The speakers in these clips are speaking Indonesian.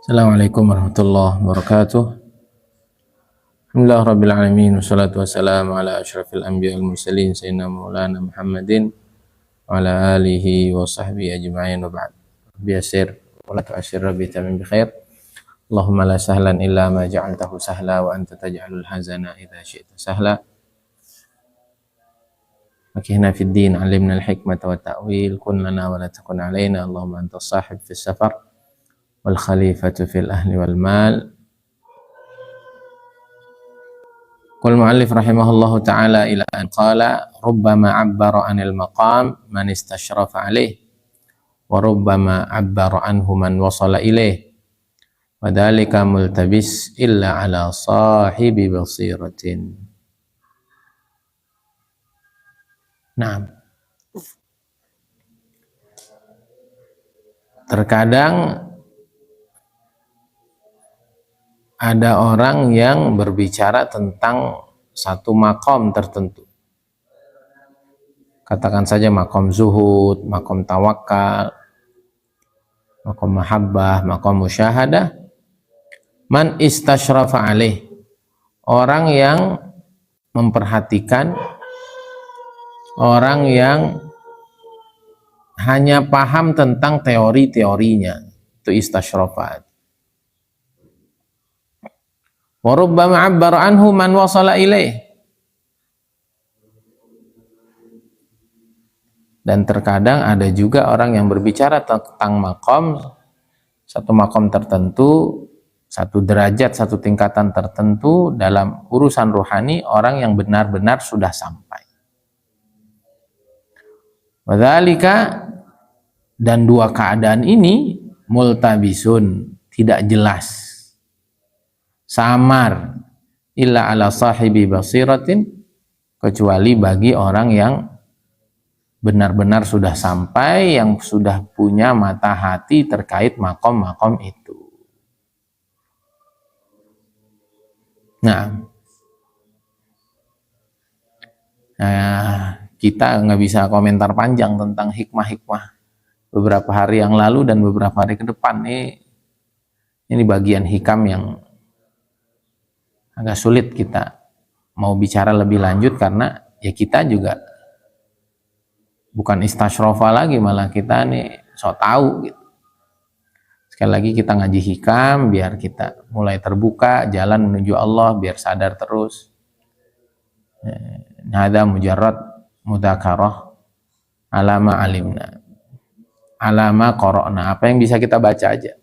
Assalamualaikum warahmatullahi wabarakatuh. Alhamdulillah rabbil alamin wassalatu wassalamu ala asyrafil anbiya wal mursalin sayyidina maulana Muhammadin wa ala alihi wa sahbihi ajma'in wa ba'd. Biasir wa la tu'asyir rabbi tamim bi khair. Allahumma la sahlan illa ma ja'altahu sahla wa anta taj'alul hazana idza syi'ta sahla. Fakihna fid din, 'allimna al-hikmata wa ta'wil, kun lana wa la takun 'alaina. Allahumma antas sahib fis safar wal khalifatu fil ahli wal mal. Qul mu'allif rahimahullahu ta'ala ila an qala rubbama 'abbara 'anil maqam man istashrafa 'alaih wa rubbama 'abbara anhu man wasala ilaih wa dhalika multabis illa 'ala sahibi basiratin. Nah, terkadang ada orang yang berbicara tentang satu makom tertentu. Katakan saja makom zuhud, makom tawakal, makom mahabbah, makom musyahadah. Man istashrafa alaih, orang yang memperhatikan, orang yang hanya paham tentang teori-teorinya, itu istashrafa. Wa rubbama 'abbara anhu man wasala ilaih. Dan terkadang ada juga orang yang berbicara tentang makom, satu makom tertentu, satu derajat, satu tingkatan tertentu dalam urusan rohani, orang yang benar-benar sudah sampai. Wadzalika, dan dua keadaan ini multabisun, tidak jelas, samar, illa ala sahibi basiratin, kecuali bagi orang yang benar-benar sudah sampai, yang sudah punya mata hati terkait makom-makom itu. Nah, kita nggak bisa komentar panjang tentang hikmah-hikmah beberapa hari yang lalu dan beberapa hari ke depan. Ini bagian hikam yang agak sulit kita mau bicara lebih lanjut, karena ya kita juga bukan istashrofa lagi, malah kita nih sok tahu gitu. Sekali lagi kita ngaji hikam biar kita mulai terbuka jalan menuju Allah, biar sadar terus. Hada mujarrad mudzakarah alama alimna, alama qara'na, apa yang bisa kita baca aja.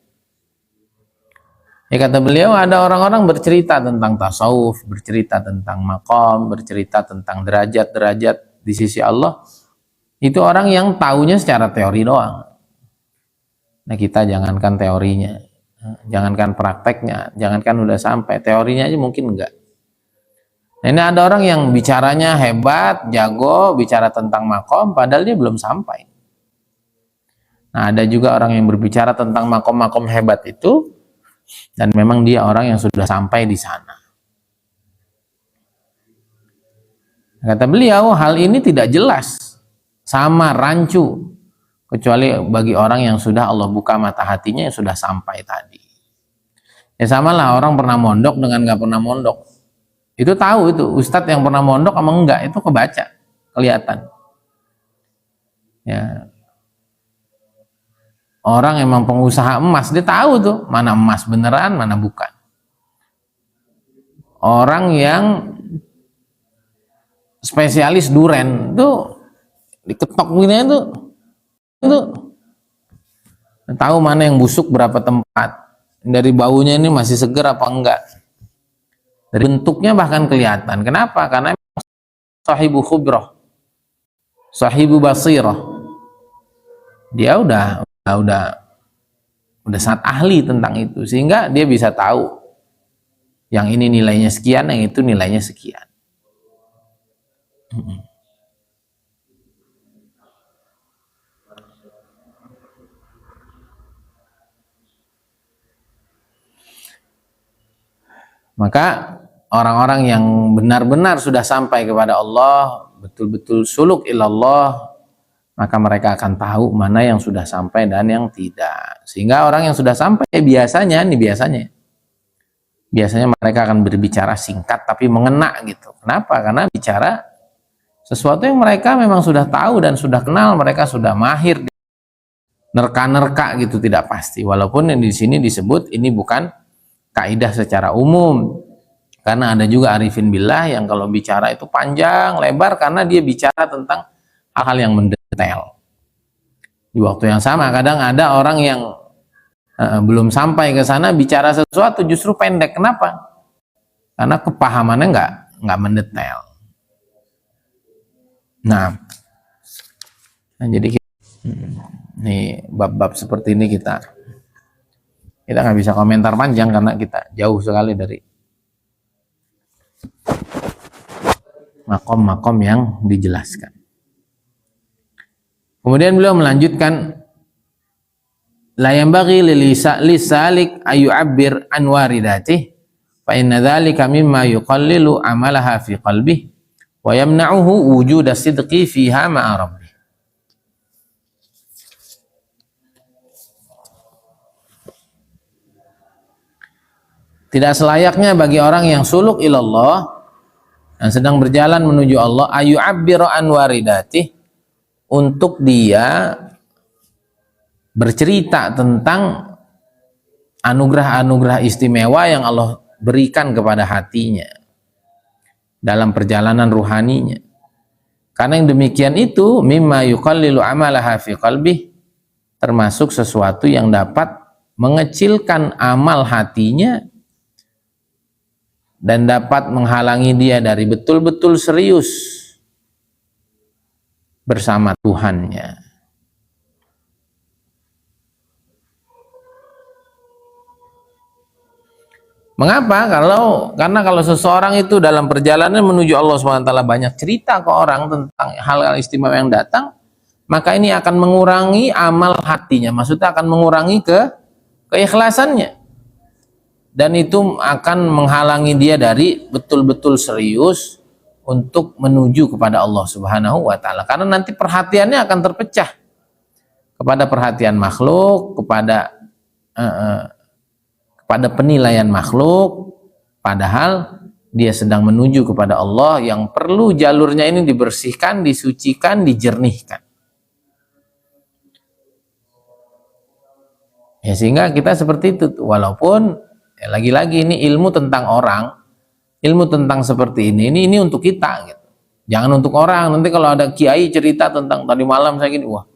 Ya, kata beliau, ada orang-orang bercerita tentang tasawuf, bercerita tentang maqam, bercerita tentang derajat-derajat di sisi Allah. Itu orang yang taunya secara teori doang. Nah, kita jangankan teorinya, jangankan prakteknya, jangankan udah sampai, teorinya aja mungkin enggak. Nah, ini ada orang yang bicaranya hebat, jago, bicara tentang maqam, padahal dia belum sampai. Nah, ada juga orang yang berbicara tentang makom-makom hebat itu, dan memang dia orang yang sudah sampai di sana. Kata beliau, hal ini tidak jelas, sama rancu, kecuali bagi orang yang sudah Allah buka mata hatinya, yang sudah sampai tadi. Ya samalah orang pernah mondok dengan nggak pernah mondok. Itu tahu, itu ustadz yang pernah mondok sama enggak, itu kebaca, kelihatan. Ya. Orang emang pengusaha emas, dia tahu tuh mana emas beneran, mana bukan. Orang yang spesialis duren tuh diketok gini tuh, itu tahu mana yang busuk berapa tempat, dari baunya ini masih seger apa enggak, dari bentuknya bahkan kelihatan. Kenapa? Karena sahibu khubrah, sahibu basirah, dia udah sangat ahli tentang itu, sehingga dia bisa tahu yang ini nilainya sekian, yang itu nilainya sekian. Maka orang-orang yang benar-benar sudah sampai kepada Allah, betul-betul suluk ilallah, maka mereka akan tahu mana yang sudah sampai dan yang tidak. Sehingga orang yang sudah sampai biasanya mereka akan berbicara singkat tapi mengena gitu. Kenapa? Karena bicara sesuatu yang mereka memang sudah tahu dan sudah kenal, mereka sudah mahir. Nerka-nerka gitu tidak pasti. Walaupun yang di sini disebut ini bukan kaidah secara umum. Karena ada juga arifin billah yang kalau bicara itu panjang lebar karena dia bicara tentang hal-hal yang mendetail. Di waktu yang sama kadang ada orang yang belum sampai ke sana bicara sesuatu justru pendek. Kenapa? Karena kepahamannya nggak mendetail. Nah jadi nih bab-bab seperti ini kita nggak bisa komentar panjang karena kita jauh sekali dari makom-makom yang dijelaskan. Kemudian beliau melanjutkan, la yanbaghi lisalik ayu'abbir an waridatih fa inna dzalika mimma yuqallilu amalaha fi qalbihi wa yamna'uhu wujuda sidqi fiha ma'a rabbih. Tidak selayaknya bagi orang yang suluk ilallah dan sedang berjalan menuju Allah ayu'abbiru an waridatih, untuk dia bercerita tentang anugerah-anugerah istimewa yang Allah berikan kepada hatinya dalam perjalanan ruhaninya. Karena yang demikian itu mimma yuqallilu amalaha fi qalbih, termasuk sesuatu yang dapat mengecilkan amal hatinya dan dapat menghalangi dia dari betul-betul serius bersama Tuhannya. Mengapa? Karena kalau seseorang itu dalam perjalanan menuju Allah SWT banyak cerita ke orang tentang hal-hal istimewa yang datang, maka ini akan mengurangi amal hatinya, maksudnya akan mengurangi keikhlasannya. Dan itu akan menghalangi dia dari betul-betul serius untuk menuju kepada Allah Subhanahu wa Ta'ala. Karena nanti perhatiannya akan terpecah kepada perhatian makhluk, kepada penilaian makhluk, padahal dia sedang menuju kepada Allah yang perlu jalurnya ini dibersihkan, disucikan, dijernihkan. Ya, sehingga kita seperti itu, walaupun ya, lagi-lagi ini ilmu tentang orang, ilmu tentang seperti ini untuk kita gitu. Jangan untuk orang. Nanti kalau ada kiai cerita tentang tadi malam saya gini, wah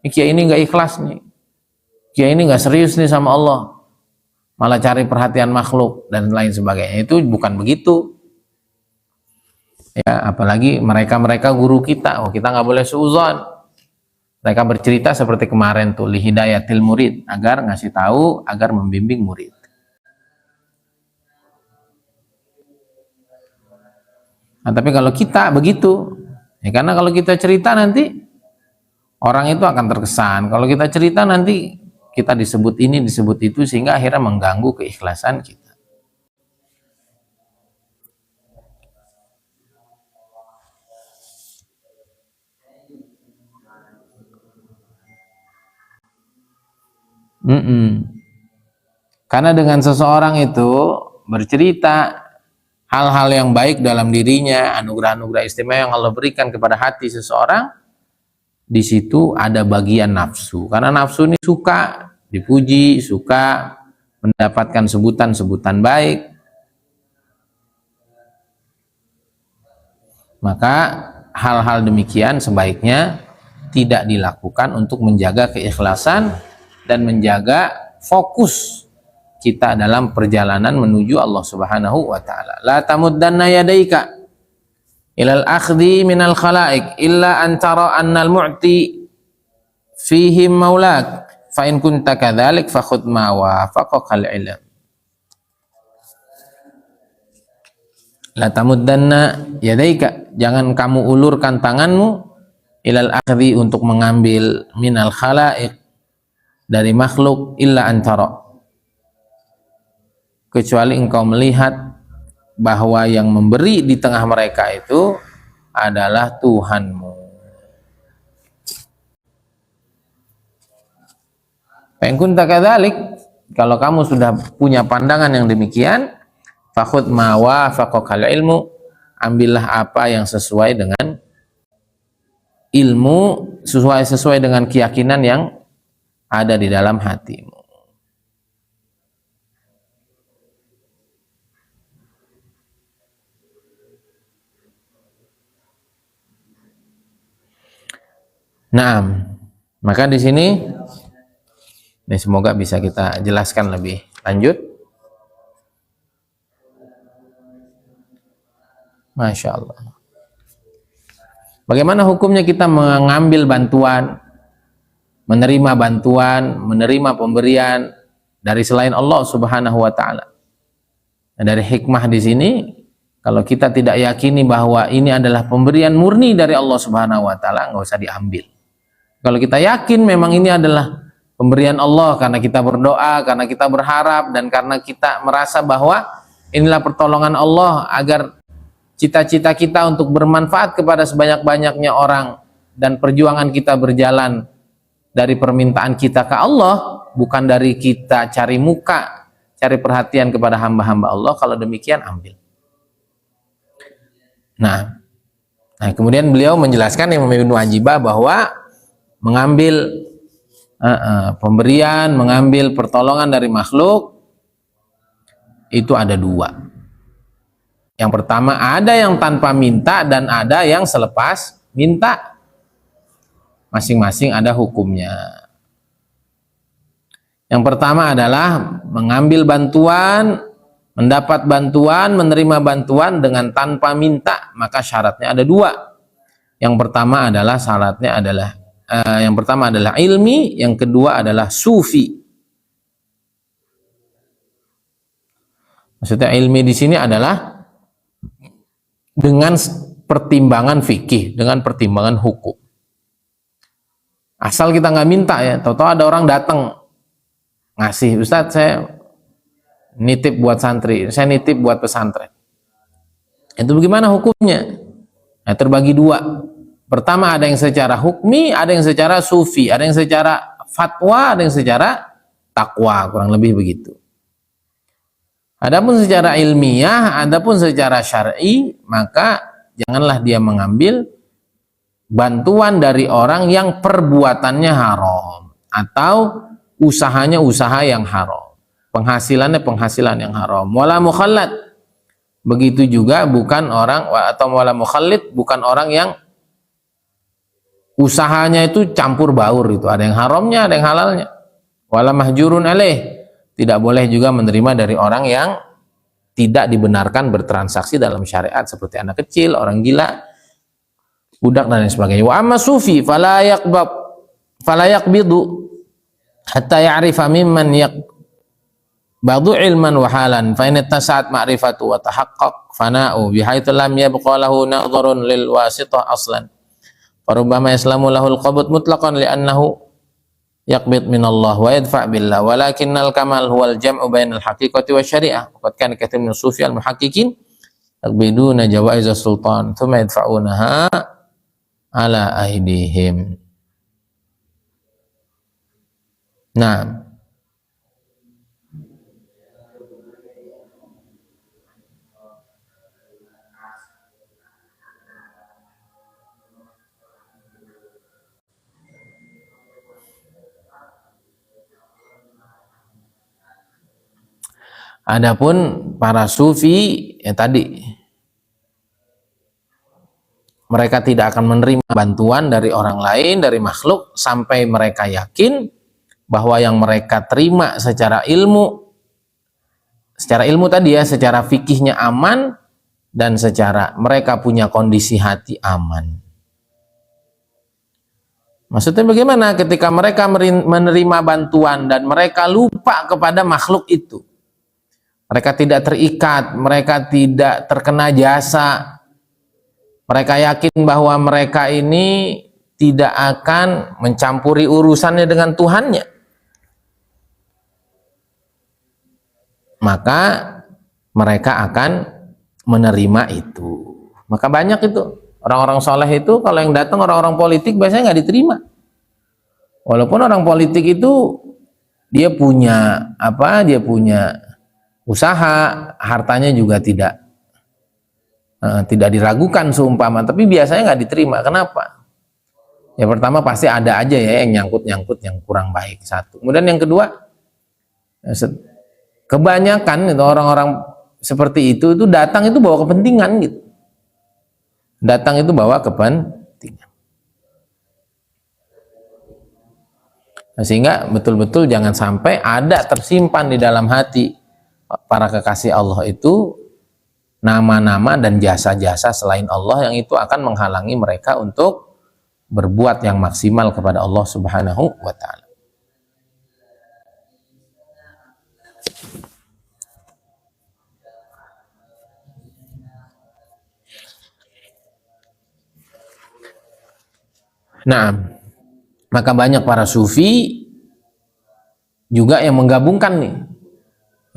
ini kiai ini nggak ikhlas nih, kiai ini nggak serius nih sama Allah, malah cari perhatian makhluk dan lain sebagainya. Itu bukan begitu ya. Apalagi mereka guru kita, kita nggak boleh suuzon. Mereka bercerita seperti kemarin tuh, lihidayatil murid, agar ngasih tahu, agar membimbing murid. Nah, tapi kalau kita begitu, ya karena kalau kita cerita nanti orang itu akan terkesan. Kalau kita cerita nanti kita disebut ini, disebut itu, sehingga akhirnya mengganggu keikhlasan kita. Karena dengan seseorang itu bercerita hal-hal yang baik dalam dirinya, anugerah-anugerah istimewa yang Allah berikan kepada hati seseorang, di situ ada bagian nafsu. Karena nafsu ini suka dipuji, suka mendapatkan sebutan-sebutan baik. Maka hal-hal demikian sebaiknya tidak dilakukan untuk menjaga keikhlasan dan menjaga fokus kita dalam perjalanan menuju Allah Subhanahu wa Ta'ala. La tamuddanna yadaika ilal akhdhi minal khalaik illa an tara annal mu'ti fihim maulak fa in kunta kadzalik fa khudh ma wafaqakal ilm. La tamuddanna yadaika, jangan kamu ulurkan tanganmu ilal akhdhi, untuk mengambil minal khalaik, dari makhluk, illa an tara, kecuali engkau melihat bahwa yang memberi di tengah mereka itu adalah Tuhanmu. Fa in kunta kadzalik, kalau kamu sudah punya pandangan yang demikian, fakhudh ma wafaqakal ilmu, ambillah apa yang sesuai dengan ilmu, sesuai dengan keyakinan yang ada di dalam hatimu. Nah, maka di sini semoga bisa kita jelaskan lebih lanjut. Masya Allah. Bagaimana hukumnya kita mengambil bantuan, menerima bantuan, menerima pemberian dari selain Allah Subhanahu wa taala? Nah, dari hikmah di sini, kalau kita tidak yakini bahwa ini adalah pemberian murni dari Allah Subhanahu wa taala, nggak usah diambil. Kalau kita yakin memang ini adalah pemberian Allah karena kita berdoa, karena kita berharap, dan karena kita merasa bahwa inilah pertolongan Allah agar cita-cita kita untuk bermanfaat kepada sebanyak-banyaknya orang, dan perjuangan kita berjalan dari permintaan kita ke Allah, bukan dari kita cari muka, cari perhatian kepada hamba-hamba Allah. Kalau demikian, ambil. Nah, kemudian beliau menjelaskan, Imam Ibnu Ajibah, bahwa mengambil pemberian, mengambil pertolongan dari makhluk itu ada dua. Yang pertama, ada yang tanpa minta dan ada yang selepas minta. Masing-masing ada hukumnya. Yang pertama adalah mengambil bantuan, mendapat bantuan, menerima bantuan dengan tanpa minta, maka syaratnya ada dua. Yang pertama adalah syaratnya adalah ilmi, yang kedua adalah sufi. Maksudnya ilmi di sini adalah dengan pertimbangan fikih, dengan pertimbangan hukum. Asal kita nggak minta ya, tahu-tahu ada orang datang ngasih, Ustadz saya nitip buat santri, saya nitip buat pesantren. Itu bagaimana hukumnya? Nah, terbagi dua. Pertama, ada yang secara hukmi, ada yang secara sufi, ada yang secara fatwa, ada yang secara takwa, kurang lebih begitu. Adapun secara ilmiah, adapun secara syar'i, maka janganlah dia mengambil bantuan dari orang yang perbuatannya haram atau usahanya usaha yang haram, penghasilannya penghasilan yang haram. Wala mukhallad, begitu juga bukan orang, atau wala mukhallid, bukan orang yang usahanya itu campur baur, itu ada yang haramnya, ada yang halalnya. Wala mahjurun alaih, tidak boleh juga menerima dari orang yang tidak dibenarkan bertransaksi dalam syariat, seperti anak kecil, orang gila, budak dan lain sebagainya. Wa amma sufi fala yaqbidu hatta ya'rifa mimman yaqbadu ilman wa halan fa in tasat ma'rifatu wa tahaqqaq fana'u bihaitsu lam yabqa lahu nadharun lil wasitah aslan. Farubbama islamu lahul qabut mutlaqan li'annahu yaqbid minallah wa yadfa' billah walakinnal kamal huwal jam'u bainal haqiqati wa syariah. Waqad kana katsirun min sufi al muhaqqiqin yaqbiduna jawaiz sultan thumma yadfa'unaha ala aidihim. Nah, adapun para sufi yang tadi, mereka tidak akan menerima bantuan dari orang lain, dari makhluk, sampai mereka yakin bahwa yang mereka terima secara ilmu tadi ya, secara fikihnya aman, dan secara mereka punya kondisi hati aman. Maksudnya bagaimana ketika mereka menerima bantuan dan mereka lupa kepada makhluk itu, mereka tidak terikat, mereka tidak terkena jasa, mereka yakin bahwa mereka ini tidak akan mencampuri urusannya dengan Tuhannya, maka mereka akan menerima itu. Maka banyak itu orang-orang soleh itu, kalau yang datang orang-orang politik biasanya nggak diterima, walaupun orang politik itu dia punya apa? Dia punya usaha, hartanya juga tidak diragukan seumpama, tapi biasanya nggak diterima. Kenapa? Ya pertama pasti ada aja ya yang nyangkut-nyangkut yang kurang baik, satu. Kemudian yang kedua, kebanyakan itu orang-orang seperti itu datang itu bawa kepentingan gitu. Datang itu bawa kepentingan. Nah, sehingga betul-betul jangan sampai ada tersimpan di dalam hati para kekasih Allah itu nama-nama dan jasa-jasa selain Allah yang itu akan menghalangi mereka untuk berbuat yang maksimal kepada Allah Subhanahu wa taala. Nah, maka banyak para sufi juga yang menggabungkan nih.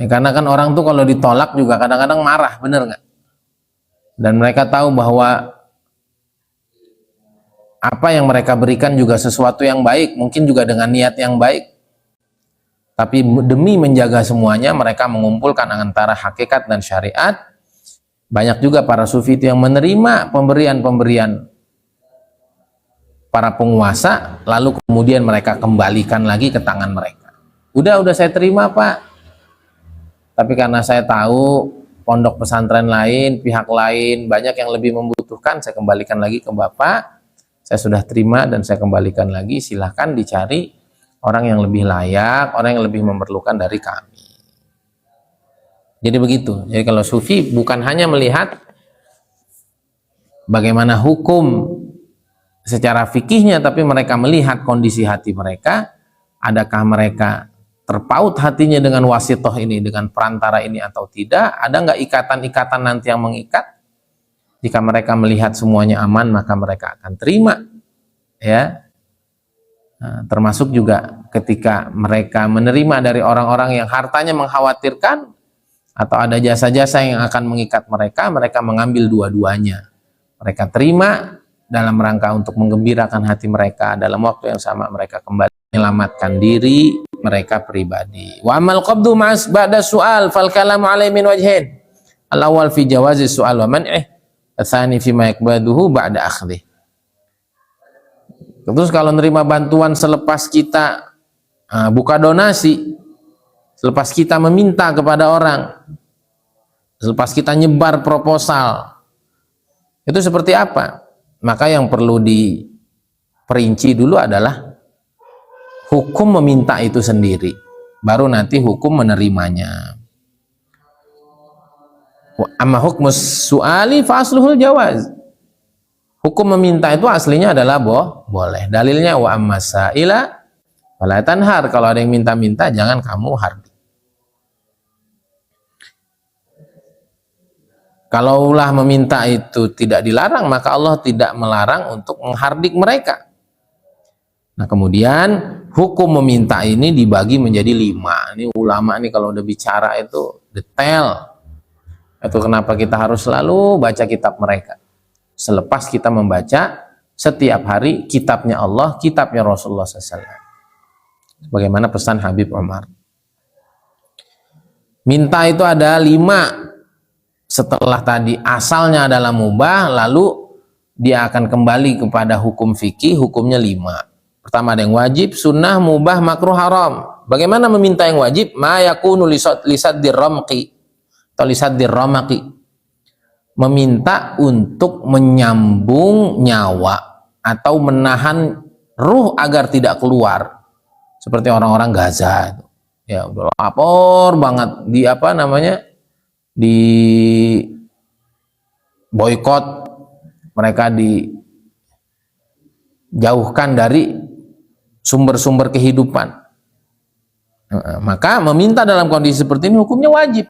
Ya, karena kan orang tuh kalau ditolak juga kadang-kadang marah, bener nggak? Dan mereka tahu bahwa apa yang mereka berikan juga sesuatu yang baik, mungkin juga dengan niat yang baik. Tapi demi menjaga semuanya, mereka mengumpulkan antara hakikat dan syariat. Banyak juga para sufi itu yang menerima pemberian-pemberian para penguasa, lalu kemudian mereka kembalikan lagi ke tangan mereka. Udah saya terima Pak, tapi karena saya tahu pondok pesantren lain, pihak lain banyak yang lebih membutuhkan, saya kembalikan lagi ke Bapak. Saya sudah terima dan saya kembalikan lagi, silahkan dicari orang yang lebih layak, orang yang lebih memerlukan dari kami. Jadi begitu. Jadi kalau sufi bukan hanya melihat bagaimana hukum secara fikihnya, tapi mereka melihat kondisi hati mereka, adakah mereka terpaut hatinya dengan wasitoh ini, dengan perantara ini atau tidak, ada nggak ikatan-ikatan nanti yang mengikat. Jika mereka melihat semuanya aman, maka mereka akan terima, ya. Nah, termasuk juga ketika mereka menerima dari orang-orang yang hartanya mengkhawatirkan, atau ada jasa-jasa yang akan mengikat mereka, mereka mengambil dua-duanya. Mereka terima dalam rangka untuk menggembirakan hati mereka, dalam waktu yang sama mereka kembali menyelamatkan diri mereka pribadi. Wa amal qabdu ma'as ba'da su'al fal kalamu alaihi min wajhin. Al-awwal fi jawazi su'al wa man'ih, ats-tsani fi ma yakbaduhu ba'da akhdhi. Terus kalau nerima bantuan selepas kita buka donasi, selepas kita meminta kepada orang, selepas kita nyebar proposal, itu seperti apa? Maka yang perlu diperinci dulu adalah hukum meminta itu sendiri, baru nanti hukum menerimanya. Amma hukmus su'ali fa asluhul jawaz. Hukum meminta itu aslinya adalah boleh. Dalilnya wa amma sa'ila fala tanhar. Kalau ada yang minta-minta jangan kamu hardik. Kalaulah meminta itu tidak dilarang, maka Allah tidak melarang untuk menghardik mereka. Nah kemudian hukum meminta ini dibagi menjadi 5. Ini ulama nih kalau udah bicara itu detail. Itu kenapa kita harus selalu baca kitab mereka. Selepas kita membaca setiap hari kitabnya Allah, kitabnya Rasulullah SAW. Bagaimana pesan Habib Umar. Minta itu ada 5. Setelah tadi asalnya adalah mubah, lalu dia akan kembali kepada hukum fikih, hukumnya 5. Pertama ada yang wajib, sunnah, mubah, makruh, haram. Bagaimana meminta yang wajib? Ma yakunu lisaddir ramqi atau lisaddir ramaqi. Meminta untuk menyambung nyawa atau menahan ruh agar tidak keluar. Seperti orang-orang Gaza. Ya udah lapor banget di di boykot, mereka dijauhkan dari sumber-sumber kehidupan. Maka meminta dalam kondisi seperti ini hukumnya wajib.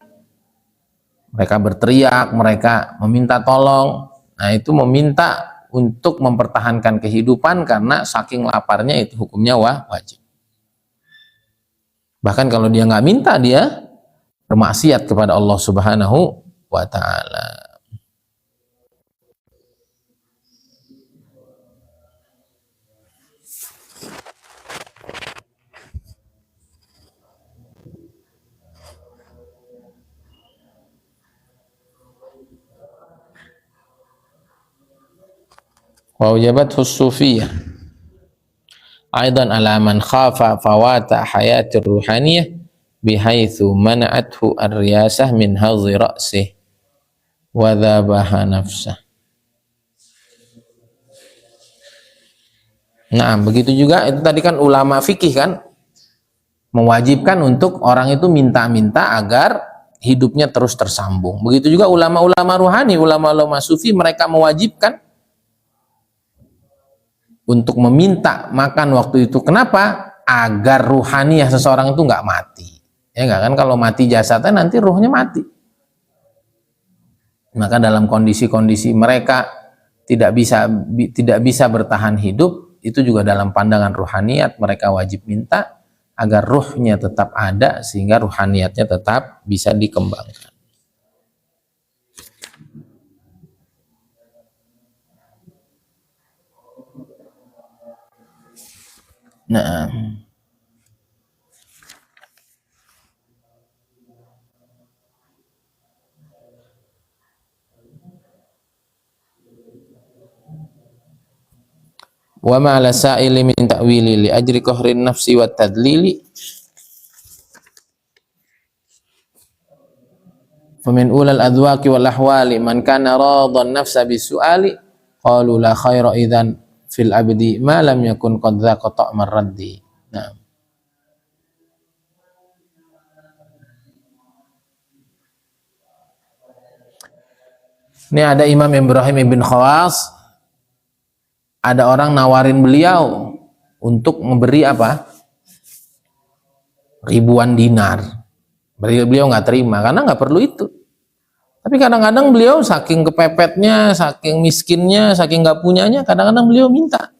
Mereka berteriak, mereka meminta tolong. Nah itu meminta untuk mempertahankan kehidupan karena saking laparnya, itu hukumnya wajib. Bahkan kalau dia nggak minta, dia bermaksiat kepada Allah Subhanahu wa ta'ala. wa wajabathu sufiyah aidan ala man khafa fawata hayatir ruhaniyah bihaitsu mana'athu ar-riyasah min hadhi ra'sih wa dhabaha nafsah. Nah, begitu juga itu tadi kan ulama fikih kan mewajibkan untuk orang itu minta-minta agar hidupnya terus tersambung. Begitu juga ulama-ulama ruhani, ulama-ulama sufi, mereka mewajibkan untuk meminta makan waktu itu. Kenapa? Agar ruhaniyah seseorang itu nggak mati. Ya nggak kan, kalau mati jasadnya nanti ruhnya mati. Maka dalam kondisi-kondisi mereka tidak bisa bertahan hidup, itu juga dalam pandangan ruhaniyat mereka wajib minta agar ruhnya tetap ada sehingga ruhaniyatnya tetap bisa dikembangkan. Nah, wa ma la sa'ili min ta'wili li ajri qahrin nafsi wa tadlili famin ulal adwaqi wal ahwali man kana radan nafsa bisu'ali qalu la khaira idzan fil abdi ma lam yakun qad dzaqa ta'mar raddi. Nah, ini ada Imam Ibrahim ibn Khawas, ada orang nawarin beliau untuk memberi apa? Ribuan dinar. Beliau nggak terima karena nggak perlu itu. Tapi kadang-kadang beliau saking kepepetnya, saking miskinnya, saking nggak punyanya, kadang-kadang beliau minta.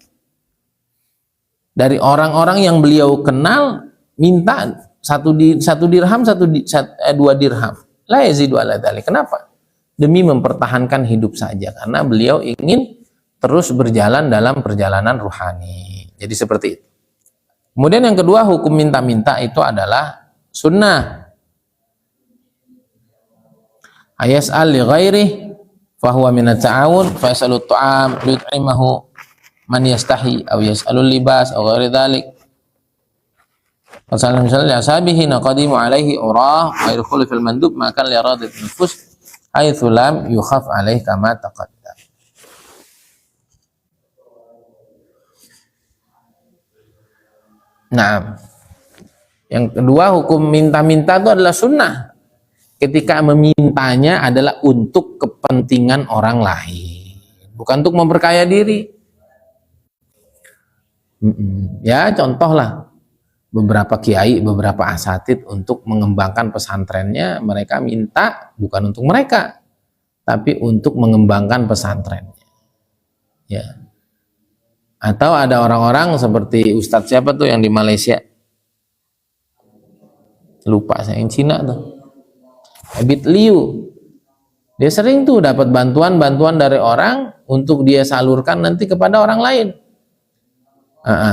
Dari orang-orang yang beliau kenal, minta satu dirham, dua dirham. La yazidu ala dzalik. Kenapa? Demi mempertahankan hidup saja. Karena beliau ingin terus berjalan dalam perjalanan ruhani. Jadi seperti itu. Kemudian yang kedua, hukum minta-minta itu adalah sunnah. Ayas'al li ghairih fahuwa minat ta'awun fa yasalu ta'am liyut'imahu man yastahi aw yas'alul libas aw ghairi dhalik. Misalnya ashabihi naqadimu alaihi urah wa yadkhulu fil mandub maka li radit nufus haitsu lam yukhaf alaihi kama taqaddam. Nah, yang kedua, hukum minta-minta itu adalah sunnah. Ketika memintanya adalah untuk kepentingan orang lain, bukan untuk memperkaya diri. Ya, contohlah beberapa kiai, beberapa asatid untuk mengembangkan pesantrennya, mereka minta bukan untuk mereka, tapi untuk mengembangkan pesantrennya. Ya. Atau ada orang-orang seperti Ustadz siapa tuh yang di Malaysia? Lupa saya, yang Cina tuh. Habib Liu, dia sering tuh dapat bantuan dari orang untuk dia salurkan nanti kepada orang lain.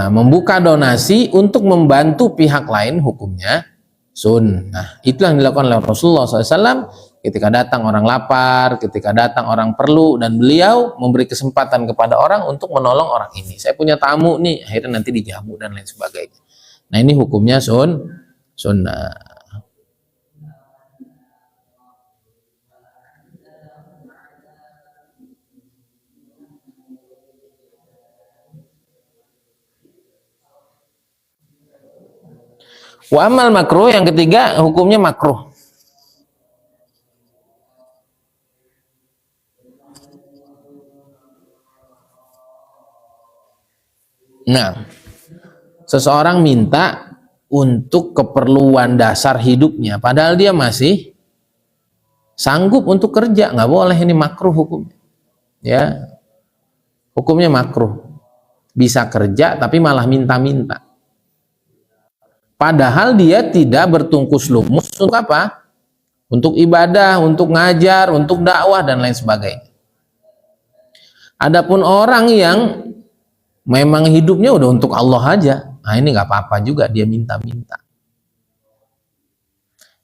Membuka donasi untuk membantu pihak lain, hukumnya sunnah. Itu yang dilakukan oleh Rasulullah SAW ketika datang orang lapar, ketika datang orang perlu, dan beliau memberi kesempatan kepada orang untuk menolong orang ini. Saya punya tamu nih, akhirnya nanti dijamu dan lain sebagainya. Nah, ini hukumnya sunnah. Wa amal makruh, yang ketiga hukumnya makruh. Nah, seseorang minta untuk keperluan dasar hidupnya, padahal dia masih sanggup untuk kerja, nggak boleh, ini makruh hukumnya. Ya, hukumnya makruh. Bisa kerja tapi malah minta-minta. Padahal dia tidak bertungkus lumus untuk apa? Untuk ibadah, untuk ngajar, untuk dakwah dan lain sebagainya. Adapun orang yang memang hidupnya udah untuk Allah aja, nah ini nggak apa-apa juga dia minta-minta.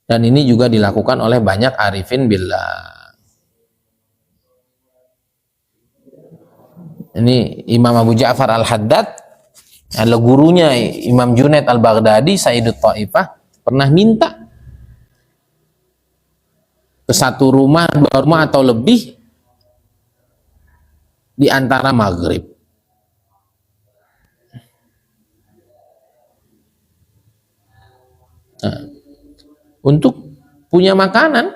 Dan ini juga dilakukan oleh banyak arifin billah. ini Imam Abu Ja'far Al-Haddad adalah gurunya Imam Junaid Al-Baghdadi Sayyidut Taifah, pernah minta ke satu rumah, dua rumah atau lebih di antara maghrib. Nah, untuk punya makanan.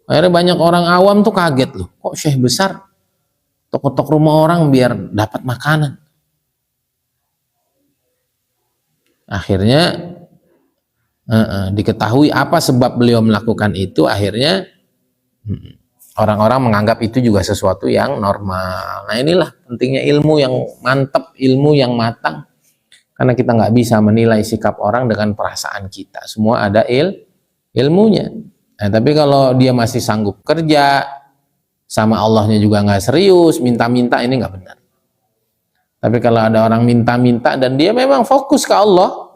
Akhirnya banyak orang awam tuh kaget loh, kok syekh besar ketok-ketok rumah orang biar dapat makanan. Akhirnya diketahui apa sebab beliau melakukan itu. Akhirnya orang-orang menganggap itu juga sesuatu yang normal. Nah, inilah pentingnya ilmu yang mantap, ilmu yang matang, karena kita nggak bisa menilai sikap orang dengan perasaan kita. Semua ada ilmunya. Nah, tapi kalau dia masih sanggup kerja sama Allahnya juga nggak serius, minta-minta, ini nggak benar. Tapi kalau ada orang minta-minta dan dia memang fokus ke Allah,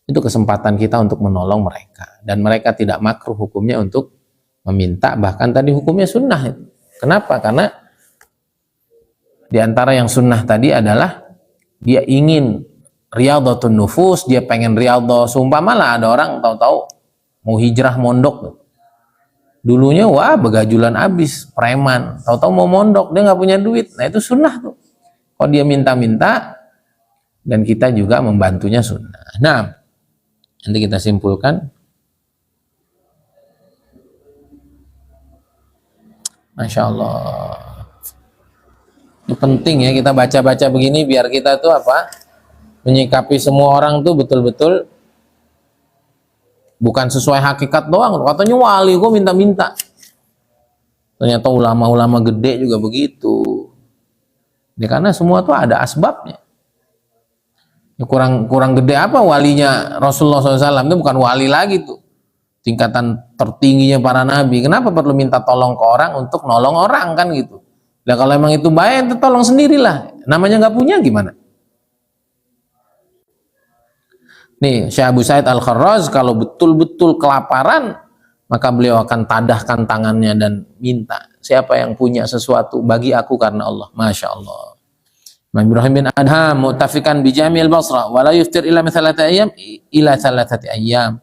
itu kesempatan kita untuk menolong mereka, dan mereka tidak makruh hukumnya untuk meminta, bahkan tadi hukumnya sunnah. Kenapa? Karena diantara yang sunnah tadi adalah dia ingin riyadhatun nufus, dia pengen riyadhah. Seumpamalah ada orang tahu-tahu mau hijrah mondok, dulunya wah begajulan abis, preman, tahu-tahu mau mondok, dia nggak punya duit. Nah, itu sunnah tuh. Kalau dia minta-minta dan kita juga membantunya, sunnah. Nah, nanti kita simpulkan. Masya Allah, itu penting ya kita baca-baca begini biar kita tuh apa, menyikapi semua orang tuh betul-betul bukan sesuai hakikat doang. Katanya wali gue minta-minta, ternyata ulama-ulama gede juga begitu ya, karena semua tuh ada asbabnya. Ya, kurang gede apa walinya Rasulullah SAW, itu bukan wali lagi tuh, tingkatan tertingginya para nabi. Kenapa perlu minta tolong ke orang untuk nolong orang, kan gitu. Nah, kalau emang itu baik, itu tolong sendirilah, namanya nggak punya gimana. Nih Syekh Abu Sa'id Al-Kharraz kalau betul-betul kelaparan, maka beliau akan tadahkan tangannya dan minta, siapa yang punya sesuatu bagi aku karena Allah. Masya Allah. Imam Ibrahim bin Adham mu'tafikan bi Jami'il Basra wa la yuftir illa min thalathati ayyam ila thalathati ayyam.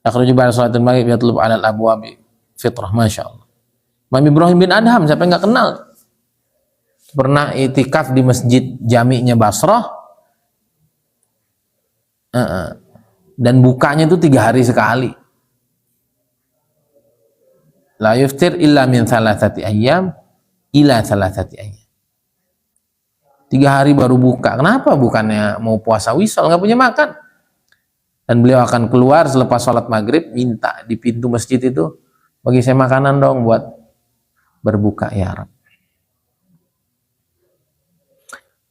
Akhraja ba'da salatul maghrib yatlub 'ala al-abwab fitrah. Masya Allah. Imam Ibrahim bin Adham, siapa yang nggak kenal, pernah itikaf di masjid jami'nya Basrah, dan bukanya itu 3 hari sekali. La yuftir illa min thalathati ayyam ila thalathati ayyam. 3 hari baru buka. Kenapa? Bukannya mau puasa wisal, nggak punya makan. Dan beliau akan keluar selepas sholat maghrib, minta di pintu masjid itu, bagi saya makanan dong buat berbuka ya Rabb.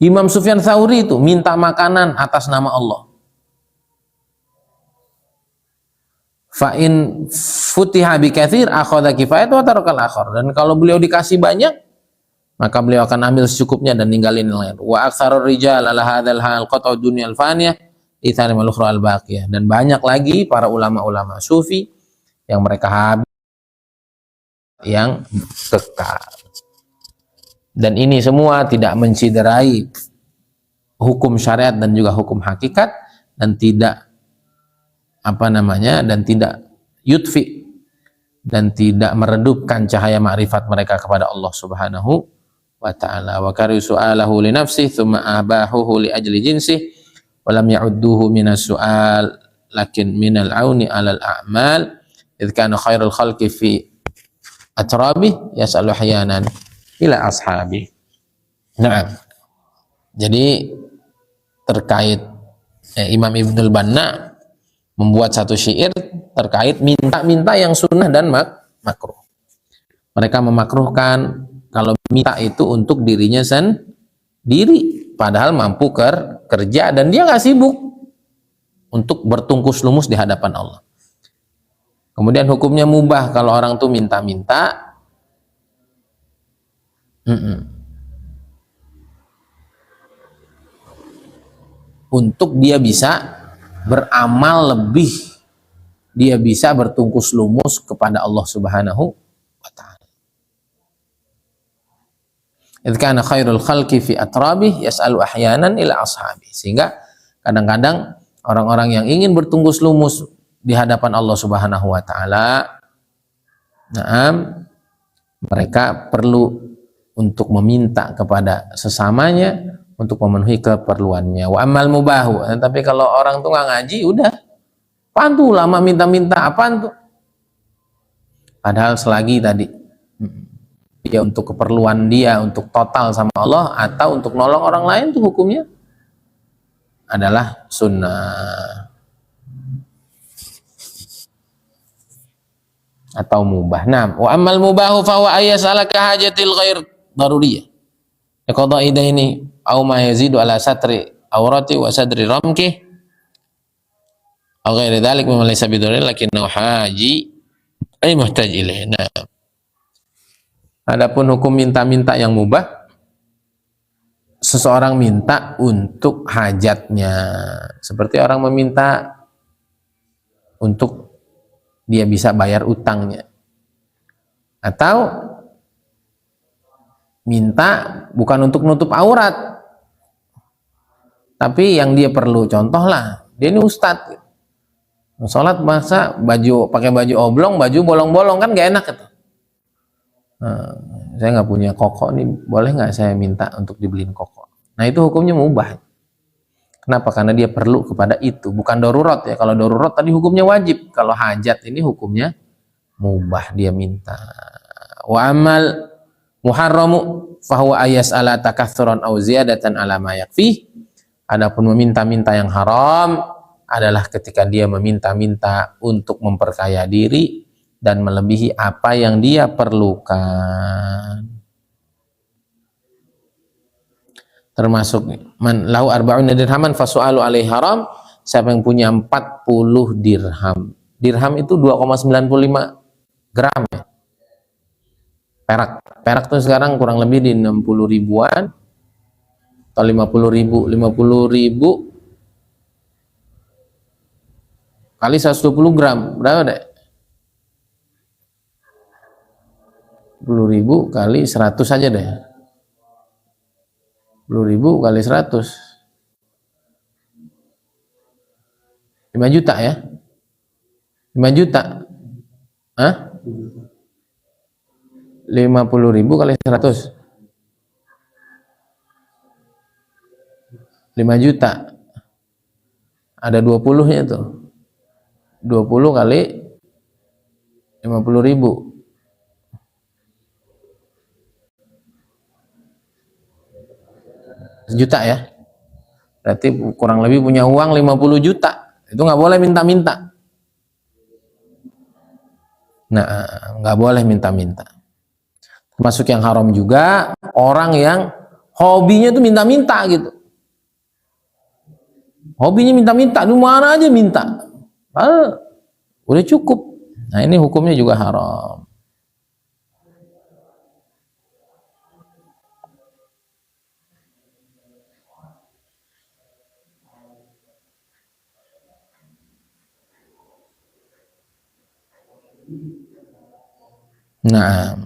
Imam Sufyan Tsauri itu minta makanan atas nama Allah. Fa in futiha bi katsir akhadha kifayat wa tarakal akhar. Dan kalau beliau dikasih banyak, maka beliau akan ambil secukupnya dan ninggalin yang lain. Wa aktsarur rijal ala hadzal hal qat'u dunyal faniyah itsani mal ukhra al baqiyah. Dan banyak lagi para ulama-ulama sufi yang mereka habis yang kekal. Dan ini semua tidak menciderai hukum syariat dan juga hukum hakikat, dan tidak dan tidak yutfi, dan tidak meredupkan cahaya ma'rifat mereka kepada Allah Subhanahu wa ta'ala. Wa kari su'alahu li nafsih thumma abahuhu li ajli jinsih wa lam ya'udduhu minas su'al lakin minal auni alal a'mal idh kana khairul khalqi fi atrabih yas'alu ahyanan ila ashabih. Nah, jadi terkait Imam Ibnul Banna membuat satu syair terkait minta-minta yang sunnah dan makruh. Mereka memakruhkan kalau minta itu untuk dirinya sendiri, padahal mampu kerja dan dia nggak sibuk untuk bertungkus lumus di hadapan Allah. Kemudian hukumnya mubah kalau orang tuh minta-minta untuk dia bisa beramal lebih, dia bisa bertungkus lumus kepada Allah Subhanahu wa ta'ala. Idz kana khairul khalqi fi atrabih yas'alu ahyanan ila ashabi. Sehingga kadang-kadang orang-orang yang ingin bertunggus lumus di hadapan Allah Subhanahu wa taala, mereka perlu untuk meminta kepada sesamanya untuk memenuhi keperluannya. Wa amal mubahu. Tapi kalau orang tuh nggak ngaji, udah apaan tuh lama minta-minta, apaan tuh? Padahal selagi tadi dia untuk keperluan dia, untuk total sama Allah, atau untuk nolong orang lain, tuh hukumnya adalah sunnah atau mubah. Nah, wa amal mubahu fa huwa ayasalaka hajatil ghair daruriyah. Qada'i daini aw ma yazidu ala satri awrati wa sadri ramki aw ghairi dzalik mimma laysa bidaruri lakinnahu haji ay muhtaj ilaih. Nah, adapun hukum minta-minta yang mubah, seseorang minta untuk hajatnya, seperti orang meminta untuk dia bisa bayar utangnya, atau minta bukan untuk nutup aurat, tapi yang dia perlu. Contoh lah, dia ini ustadz, sholat masa pakai baju oblong, baju bolong-bolong, kan gak enak itu. Saya nggak punya koko nih, boleh nggak saya minta untuk dibeliin koko? Nah, itu hukumnya mubah. Kenapa? Karena dia perlu kepada itu, bukan darurat ya. Kalau darurat tadi hukumnya wajib, kalau hajat ini hukumnya mubah, dia minta. Wa amal muharramu fahuwa ayas'ala takatsuran aw ziyadatan ala ma yakfi. Adapun meminta-minta yang haram adalah ketika dia meminta-minta untuk memperkaya diri dan melebihi apa yang dia perlukan. Termasuk man lahu arba'una dirhaman fasu'alu alaihi haram, siapa yang punya 40 dirham. Dirham itu 2,95 gram ya. Perak tuh sekarang kurang lebih di 60 ribuan atau 50 ribu kali 120 gram berapa deh? 10.000 kali 100 aja deh. 10.000 kali 100 5 juta ya. 5 juta. Hah? 50.000 kali 100 5 juta. Ada 20 nya tuh. 20 kali 50.000 juta ya. Berarti kurang lebih punya uang 50 juta. Itu nggak boleh minta-minta. Nah, nggak boleh minta-minta. Termasuk yang haram juga orang yang hobinya tuh minta-minta gitu. Hobinya minta-minta, di mana aja minta. Udah cukup. Nah, ini hukumnya juga haram. Nah,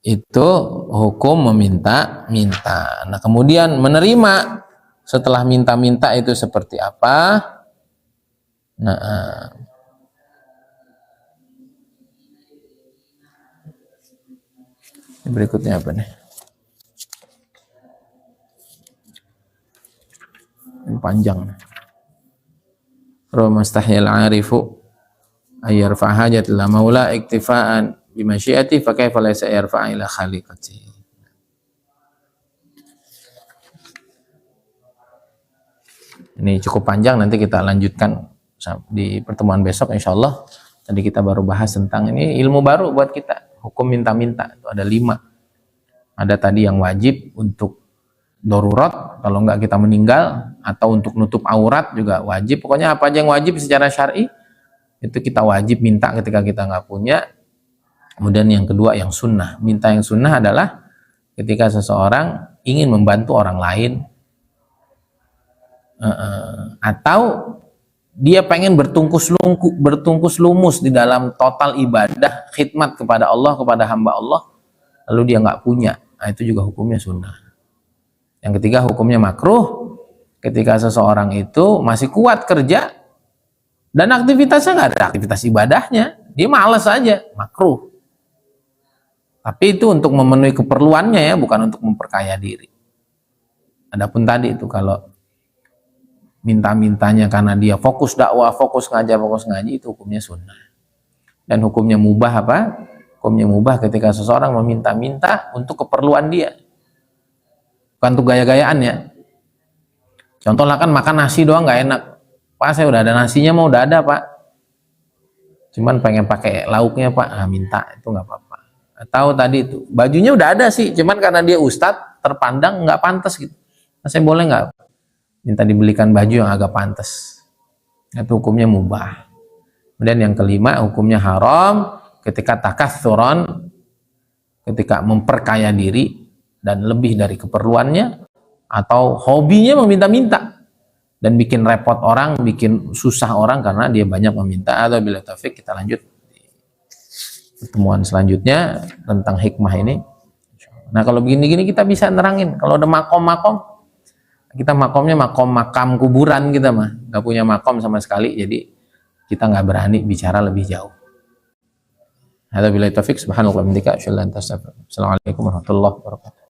itu hukum meminta-minta. Nah, kemudian menerima setelah minta-minta itu seperti apa? Nah, berikutnya apa nih? Ini panjang. Ramastahil arifu ayyarfa hajat la maula iktifaan bimasyiati fa kaifa laysa yarfa ila khaliqati. Ini cukup panjang, nanti kita lanjutkan di pertemuan besok insyaallah. Tadi kita baru bahas tentang ini, ilmu baru buat kita, hukum minta-minta. Itu ada 5. Ada tadi yang wajib untuk darurat, kalau enggak kita meninggal, atau untuk nutup aurat juga wajib. Pokoknya apa aja yang wajib secara syar'i itu kita wajib minta ketika kita nggak punya. Kemudian yang kedua yang sunnah. Minta yang sunnah adalah ketika seseorang ingin membantu orang lain, atau dia pengen bertungkus lumus di dalam total ibadah khidmat kepada Allah, kepada hamba Allah, lalu dia nggak punya, nah itu juga hukumnya sunnah. Yang ketiga hukumnya makruh, ketika seseorang itu masih kuat kerja dan aktivitasnya nggak ada aktivitas ibadahnya, dia malas aja, makruh. Tapi itu untuk memenuhi keperluannya ya, bukan untuk memperkaya diri. Adapun tadi itu kalau minta-mintanya karena dia fokus dakwah, fokus ngajar, fokus ngaji, itu hukumnya sunnah. Dan hukumnya mubah apa? Hukumnya mubah ketika seseorang meminta-minta untuk keperluan dia, bukan untuk gaya-gayaan ya. Contohnya kan makan nasi doang nggak enak, Pak saya udah ada nasinya, mau udah ada Pak, cuman pengen pakai lauknya Pak, minta, itu nggak apa-apa. Atau tadi itu bajunya udah ada sih, cuman karena dia ustadz terpandang nggak pantas gitu, saya boleh nggak minta dibelikan baju yang agak pantas, itu hukumnya mubah. Kemudian yang kelima hukumnya haram ketika takatsuran, ketika memperkaya diri dan lebih dari keperluannya, atau hobinya meminta-minta dan bikin repot orang, bikin susah orang karena dia banyak meminta. Atau bila taufik kita lanjut di pertemuan selanjutnya tentang hikmah ini. Nah kalau begini-gini kita bisa nerangin. Kalau ada makom-makom, kita makomnya makam kuburan, kita mah nggak punya makom sama sekali, jadi kita nggak berani bicara lebih jauh. Hadza billahi taufik, subhanallah wa bihamdika, asyhadu an la ilaha illa anta, astaghfiruka wa atubu ilaik. Assalamualaikum warahmatullahi wabarakatuh.